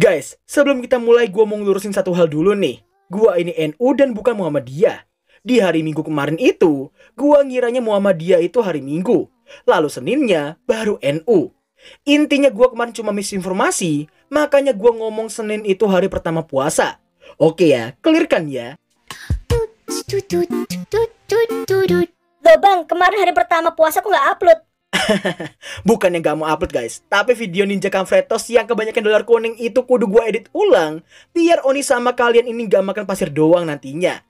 Guys, sebelum kita mulai gua mau ngelurusin satu hal dulu nih. Gua ini NU dan bukan Muhammadiyah. Di hari Minggu kemarin itu, gua ngiranya Muhammadiyah itu hari Minggu. Lalu Seninnya baru NU. Intinya gua kemarin cuma misinformasi, makanya gua ngomong Senin itu hari pertama puasa. Oke ya, clear kan ya? Loh bang, kemarin hari pertama puasa kok nggak upload? Bukannya gak mau upload guys, tapi video Ninja Kamfretos yang kebanyakan dolar kuning itu kudu gua edit ulang, biar Oni sama kalian ini gak makan pasir doang nantinya.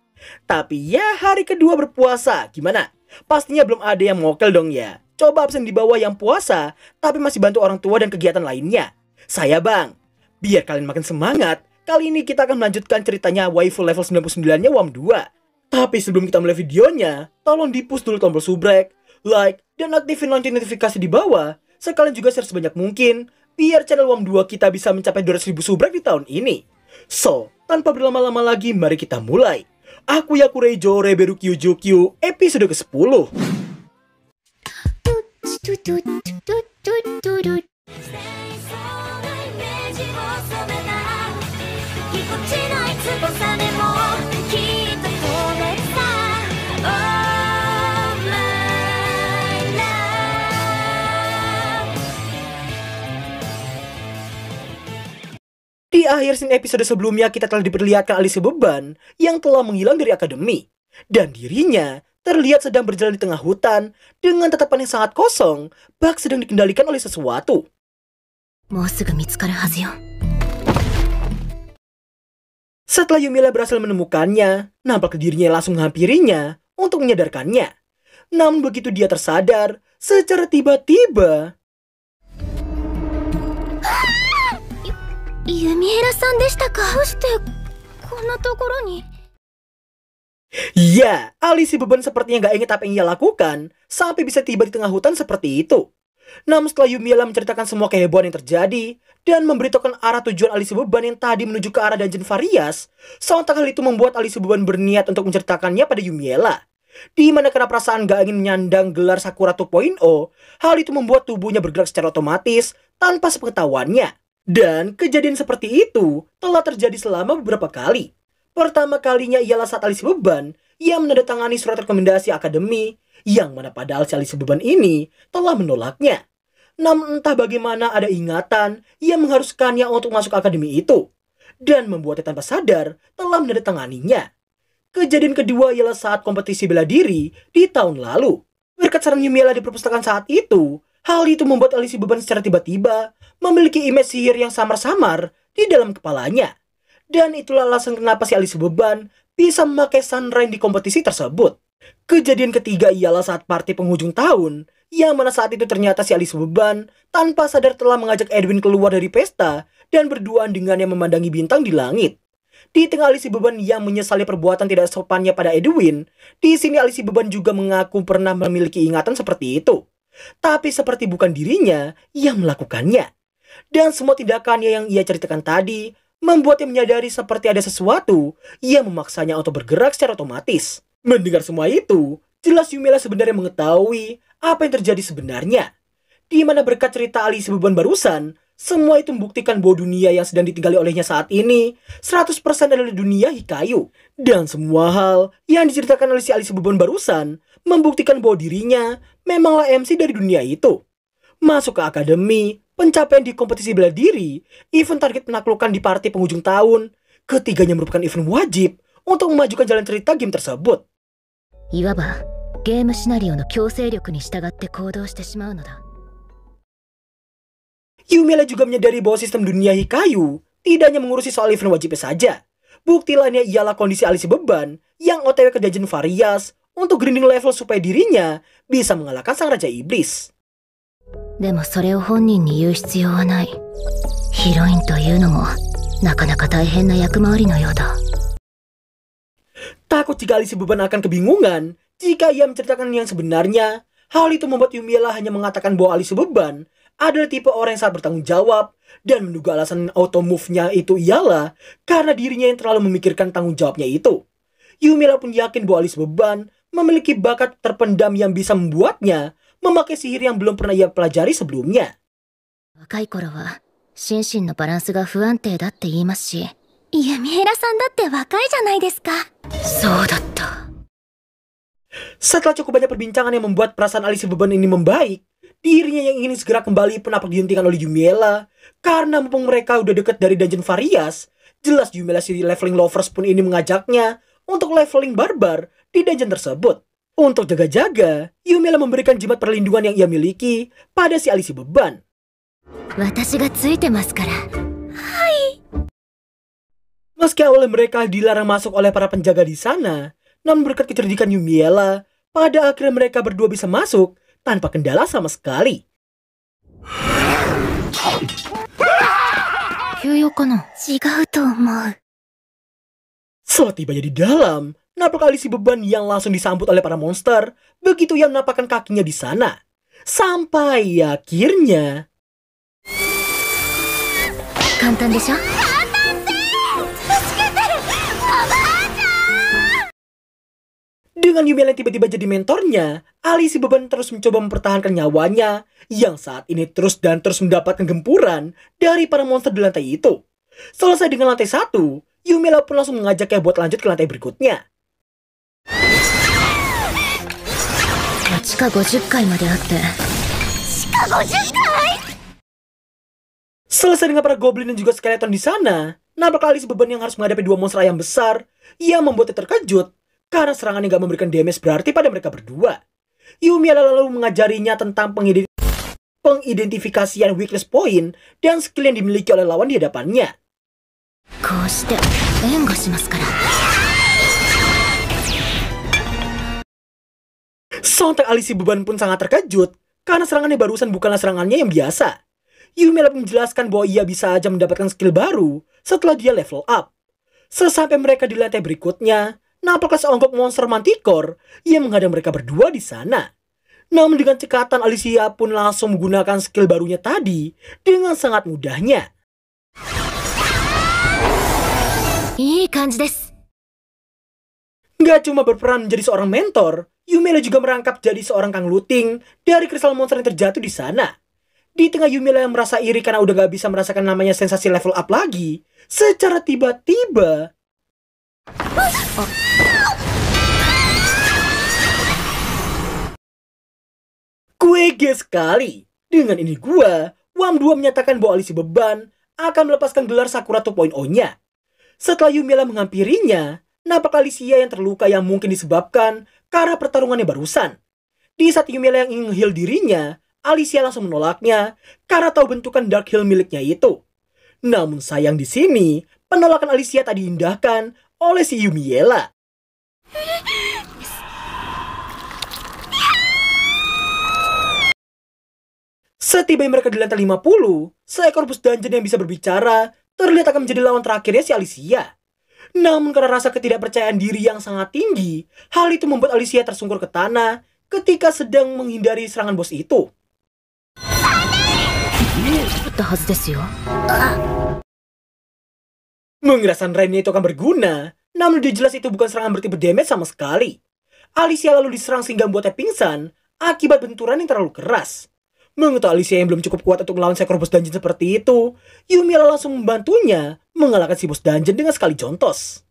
Tapi ya hari kedua berpuasa, gimana? Pastinya belum ada yang mokel dong ya. Coba absen di bawah yang puasa, tapi masih bantu orang tua dan kegiatan lainnya. Saya bang, biar kalian makin semangat, kali ini kita akan melanjutkan ceritanya waifu level 99-nya WAM 2. Tapi sebelum kita mulai videonya, tolong di-push dulu tombol subrek, like, dan aktifin lonceng notifikasi di bawah. Sekalian juga share sebanyak mungkin, biar channel WAM 2 kita bisa mencapai 200.000 subrek di tahun ini. So, tanpa berlama-lama lagi, mari kita mulai. Aku Yakureijo Reberu Kyujukyu, episode ke-10. Di akhir scene episode sebelumnya kita telah diperlihatkan Alice Beban yang telah menghilang dari akademi. Dan dirinya terlihat sedang berjalan di tengah hutan dengan tatapan yang sangat kosong, bak sedang dikendalikan oleh sesuatu. Setelah Yumila berhasil menemukannya, nampak dirinya langsung menghampirinya untuk menyadarkannya. Namun begitu dia tersadar, secara tiba-tiba... Ya, Alice Beban sepertinya gak ingat apa yang ia lakukan sampai bisa tiba di tengah hutan seperti itu. Namun setelah Yumila menceritakan semua kehebohan yang terjadi dan memberitahukan arah tujuan Alice Beban yang tadi menuju ke arah Dungeon Varias, sontak hal itu membuat Alice Beban berniat untuk menceritakannya pada Yumila. Di mana karena perasaan gak ingin menyandang gelar Sakura 2.0, hal itu membuat tubuhnya bergerak secara otomatis tanpa sepengetahuannya. Dan kejadian seperti itu telah terjadi selama beberapa kali. Pertama kalinya ialah saat Alice Beban yang menandatangani surat rekomendasi akademi, yang mana padahal si Alice Beban ini telah menolaknya. Namun entah bagaimana ada ingatan yang mengharuskannya untuk masuk akademi itu, dan membuatnya tanpa sadar telah menandatanganinya. Kejadian kedua ialah saat kompetisi bela diri di tahun lalu. Berkat saran Yumila di perpustakaan saat itu, hal itu membuat Alice Beban secara tiba-tiba memiliki image sihir yang samar-samar di dalam kepalanya. Dan itulah alasan kenapa si Alice Beban bisa memakai Sunrain di kompetisi tersebut. Kejadian ketiga ialah saat party penghujung tahun, yang mana saat itu ternyata si Alice Beban tanpa sadar telah mengajak Edwin keluar dari pesta dan berduaan dengannya memandangi bintang di langit. Di tengah Alice Beban yang menyesali perbuatan tidak sopannya pada Edwin, di sini Alice Beban juga mengaku pernah memiliki ingatan seperti itu. Tapi seperti bukan dirinya yang melakukannya. Dan semua tindakannya yang ia ceritakan tadi membuatnya menyadari seperti ada sesuatu yang memaksanya untuk bergerak secara otomatis. Mendengar semua itu, jelas Yumila sebenarnya mengetahui apa yang terjadi sebenarnya. Di mana berkat cerita Alice Beban barusan, semua itu membuktikan bahwa dunia yang sedang ditinggali olehnya saat ini 100% adalah dunia Hikayu. Dan semua hal yang diceritakan oleh si Alice Beban barusan membuktikan bahwa dirinya memanglah MC dari dunia itu. Masuk ke akademi, pencapaian di kompetisi bela diri, event target penaklukan di party penghujung tahun, ketiganya merupakan event wajib untuk memajukan jalan cerita game tersebut. Yumila juga menyadari bahwa sistem dunia Hikayu tidak hanya mengurusi soal event wajibnya saja. Bukti lainnya ialah kondisi Alice Beban yang OTW ke Dungeon Varias untuk grinding level supaya dirinya bisa mengalahkan sang Raja Iblis. Takut jika Alice Beban akan kebingungan jika ia menceritakan yang sebenarnya. Hal itu membuat Yumila hanya mengatakan bahwa Alice Beban adalah tipe orang yang sangat bertanggung jawab dan menduga alasan auto move-nya itu ialah karena dirinya yang terlalu memikirkan tanggung jawabnya itu. Yumila pun yakin bahwa Alice Beban memiliki bakat terpendam yang bisa membuatnya memakai sihir yang belum pernah ia pelajari sebelumnya. 心身のバランスが不安定だって言いますし、弓枝さんだって若いじゃないですか。そうだった。Setelah cukup banyak perbincangan yang membuat perasaan Alicia Beban ini membaik, dirinya yang ingin segera kembali pun nampak dihentikan oleh Yumiella. Karena mumpung mereka udah deket dari Dungeon Varias, jelas Yumiella si leveling lovers pun ini mengajaknya untuk leveling barbar di dungeon tersebut. Untuk jaga-jaga, Yumiella memberikan jimat perlindungan yang ia miliki pada si Alicia Beban. Meski awalnya mereka dilarang masuk oleh para penjaga di sana, namun berkat kecerdikan Yumiella, pada akhirnya mereka berdua bisa masuk tanpa kendala sama sekali. Setelah tibanya di dalam, nampak Alicia Beban yang langsung disambut oleh para monster, begitu ia menapakkan kakinya di sana. Sampai akhirnya... Dengan Yumiella yang tiba-tiba jadi mentornya, Alicia Beban terus mencoba mempertahankan nyawanya yang saat ini terus mendapatkan gempuran dari para monster di lantai itu. Selesai dengan lantai 1, Yumiella pun langsung mengajaknya buat lanjut ke lantai berikutnya. Selesai dengan para goblin dan juga skeleton di sana, nampak Alicia Beban yang harus menghadapi dua monster ayam besar yang membuatnya terkejut karena serangannya gak memberikan damage berarti pada mereka berdua. Yumiella lalu mengajarinya tentang pengidentifikasian weakness point dan skill yang dimiliki oleh lawan di hadapannya. Sontak Alicia Beban pun sangat terkejut karena serangannya barusan bukanlah serangannya yang biasa. Yumiella menjelaskan bahwa ia bisa aja mendapatkan skill baru setelah dia level up. Sesampai mereka di lantai berikutnya, nampaklah seonggok monster manticore yang menghadang mereka berdua di sana. Namun dengan cekatan, Alicia pun langsung menggunakan skill barunya tadi dengan sangat mudahnya. Gak cuma berperan menjadi seorang mentor, Yumiella juga merangkap jadi seorang kang looting dari kristal monster yang terjatuh di sana. Di tengah Yumiella yang merasa iri karena udah gak bisa merasakan namanya sensasi level up lagi, secara tiba-tiba... Kuege sekali. Dengan ini Wam 2 menyatakan bahwa Alicia Beban akan melepaskan gelar Sakura 2.0-nya. Setelah Yumiella menghampirinya, nampak Alicia yang terluka yang mungkin disebabkan karena pertarungannya barusan. Di saat Yumiella yang ingin heal dirinya, Alicia langsung menolaknya karena tahu bentukan Dark Heal miliknya itu. Namun sayang di sini, penolakan Alicia tak diindahkan oleh si Yumiella. Setibanya mereka di lantai 50, seekor bos dungeon yang bisa berbicara terlihat akan menjadi lawan terakhirnya si Alicia. Namun karena rasa ketidakpercayaan diri yang sangat tinggi, hal itu membuat Alicia tersungkur ke tanah ketika sedang menghindari serangan bos itu. Mengira sunrise-nya itu akan berguna, namun dia jelas itu bukan serangan bertipe damage sama sekali. Alicia lalu diserang sehingga membuatnya pingsan akibat benturan yang terlalu keras. Mengetahui Alicia yang belum cukup kuat untuk melawan seekor bos dungeon seperti itu, Yumiella langsung membantunya mengalahkan si bos dungeon dengan sekali jontos.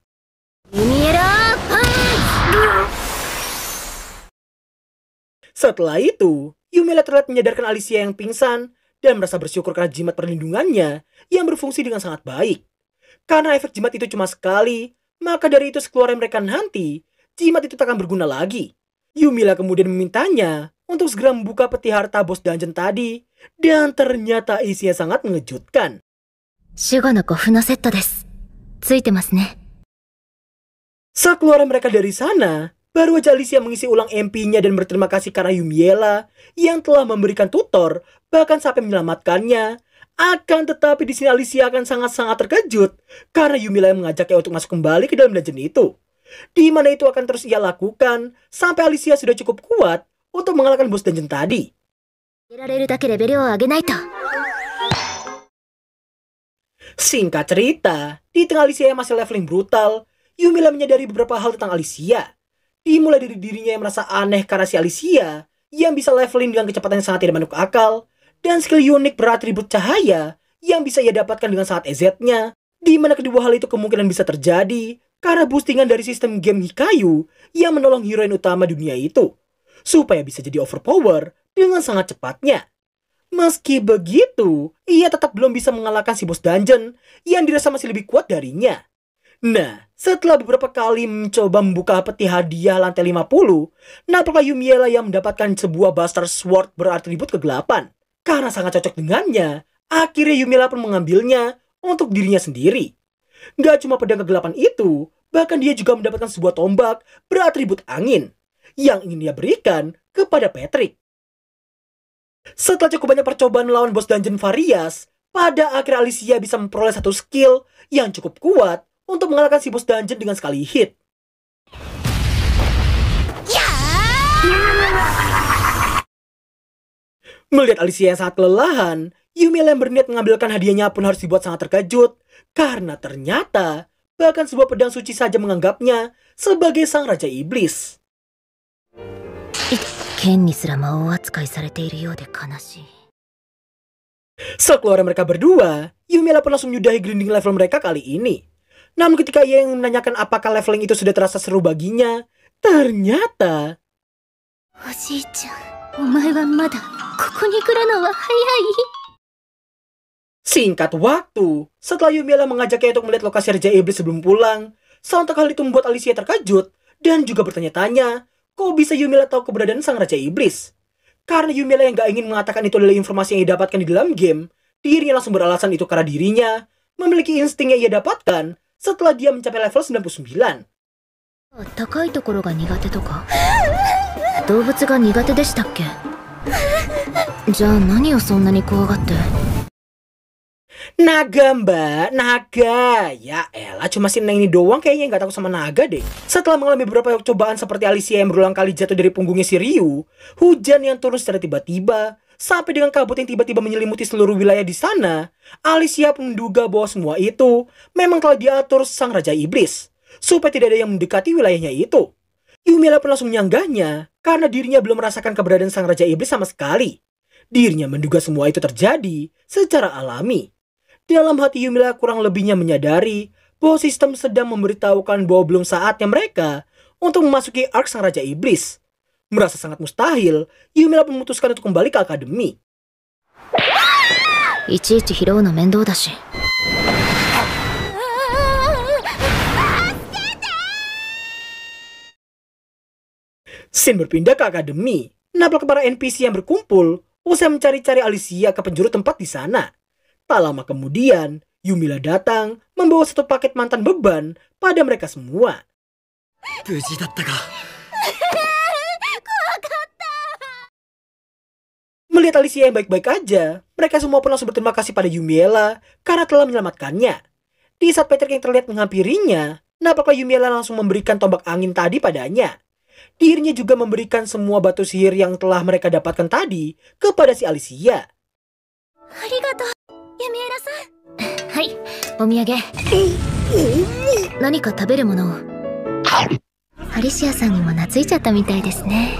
Setelah itu, Yumiella terlihat menyadarkan Alicia yang pingsan dan merasa bersyukur karena jimat perlindungannya yang berfungsi dengan sangat baik. Karena efek jimat itu cuma sekali, maka dari itu sekeluarnya mereka nanti, jimat itu tak akan berguna lagi. Yumiella kemudian memintanya untuk segera membuka peti harta bos dungeon tadi, dan ternyata isinya sangat mengejutkan. Sekeluar mereka dari sana, baru aja Alicia mengisi ulang MP-nya dan berterima kasih karena Yumiella yang telah memberikan tutor, bahkan sampai menyelamatkannya. Akan tetapi di sini Alicia akan sangat-sangat terkejut karena Yumiella yang mengajaknya untuk masuk kembali ke dalam dungeon itu. Di mana itu akan terus ia lakukan sampai Alicia sudah cukup kuat untuk mengalahkan bos dungeon tadi. Singkat cerita, di tengah Alicia yang masih leveling brutal, Yumiella menyadari beberapa hal tentang Alicia. Dimulai dari dirinya yang merasa aneh karena si Alicia yang bisa leveling dengan kecepatan yang sangat tidak masuk akal, dan skill unik beratribut cahaya yang bisa ia dapatkan dengan sangat EZ-nya, di mana kedua hal itu kemungkinan bisa terjadi karena boostingan dari sistem game Hikayu yang menolong heroin utama dunia itu, supaya bisa jadi overpower dengan sangat cepatnya. Meski begitu, ia tetap belum bisa mengalahkan si bos dungeon yang dirasa masih lebih kuat darinya. Nah, setelah beberapa kali mencoba membuka peti hadiah lantai 50, nampaklah Yumiela yang mendapatkan sebuah Buster Sword beratribut kegelapan. Karena sangat cocok dengannya, akhirnya Yumiela pun mengambilnya untuk dirinya sendiri. Gak cuma pedang kegelapan itu, bahkan dia juga mendapatkan sebuah tombak beratribut angin yang ingin dia berikan kepada Patrick. Setelah cukup banyak percobaan melawan bos dungeon Varias, pada akhirnya Alicia bisa memperoleh satu skill yang cukup kuat untuk mengalahkan si bos dungeon dengan sekali hit. Melihat Alicia yang sangat kelelahan, Yumiela yang berniat mengambilkan hadiahnya pun harus dibuat sangat terkejut, karena ternyata bahkan sebuah pedang suci saja menganggapnya sebagai sang Raja Iblis. Sekeluarnya mereka berdua, Yumiela pun langsung menyudahi grinding level mereka kali ini. Namun ketika ia yang menanyakan apakah leveling itu sudah terasa seru baginya, ternyata... Singkat waktu, setelah Yumiela mengajaknya untuk melihat lokasi Raja Iblis sebelum pulang, sontak hal itu membuat Alicia terkejut dan juga bertanya-tanya, kok bisa Yumiela tahu keberadaan sang Raja Iblis? Karena Yumiela yang gak ingin mengatakan itu adalah informasi yang ia dapatkan di dalam game, dirinya langsung beralasan itu karena dirinya memiliki insting yang ia dapatkan setelah dia mencapai level 99. Naga mbak, naga. Ya elah, cuma si Neng ini doang kayaknya nggak takut sama naga deh. Setelah mengalami beberapa cobaan seperti Alicia yang berulang kali jatuh dari punggungnya si Ryu, hujan yang turun secara tiba-tiba, sampai dengan kabut yang tiba-tiba menyelimuti seluruh wilayah di sana, Alicia pun menduga bahwa semua itu memang telah diatur sang Raja Iblis, supaya tidak ada yang mendekati wilayahnya itu. Yumiela pun langsung menyanggahnya, karena dirinya belum merasakan keberadaan sang Raja Iblis sama sekali. Dirinya menduga semua itu terjadi secara alami. Dalam hati Yumiela kurang lebihnya menyadari bahwa sistem sedang memberitahukan bahwa belum saatnya mereka untuk memasuki ark sang Raja Iblis. Merasa sangat mustahil, Yumiela memutuskan untuk kembali ke akademi. Scene berpindah ke akademi. Nampak para NPC yang berkumpul usai mencari-cari Alicia ke penjuru tempat di sana. Tak lama kemudian, Yumiela datang membawa satu paket mantan beban pada mereka semua. Melihat Alicia yang baik-baik aja, mereka semua pun langsung berterima kasih pada Yumiela karena telah menyelamatkannya. Di saat Patrick yang terlihat menghampirinya, nampaklah Yumiela langsung memberikan tombak angin tadi padanya. Dirinya juga memberikan semua batu sihir yang telah mereka dapatkan tadi kepada si Alicia. Arigatou, Yumiela-san. Hai, omiyage. Nanika taberu mono o. Alicia-san ni mo natsuichatta mitai desu ne.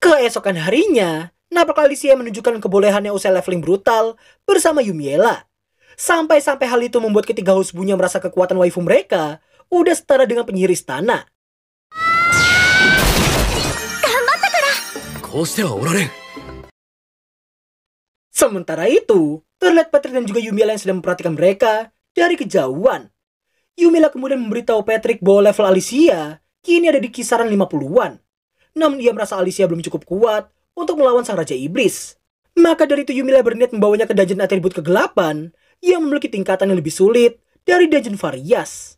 Keesokan harinya, nampak Alicia menunjukkan kebolehannya usai leveling brutal bersama Yumiela. Sampai-sampai hal itu membuat ketiga husbunya merasa kekuatan waifu mereka udah setara dengan penyihir istana. Sementara itu, terlihat Patrick dan juga Yumiela yang sedang memperhatikan mereka dari kejauhan. Yumiela kemudian memberitahu Patrick bahwa level Alicia kini ada di kisaran 50-an. Namun ia merasa Alicia belum cukup kuat untuk melawan sang Raja Iblis. Maka dari itu Yumiela berniat membawanya ke dungeon atribut kegelapan yang memiliki tingkatan yang lebih sulit dari dungeon Varias.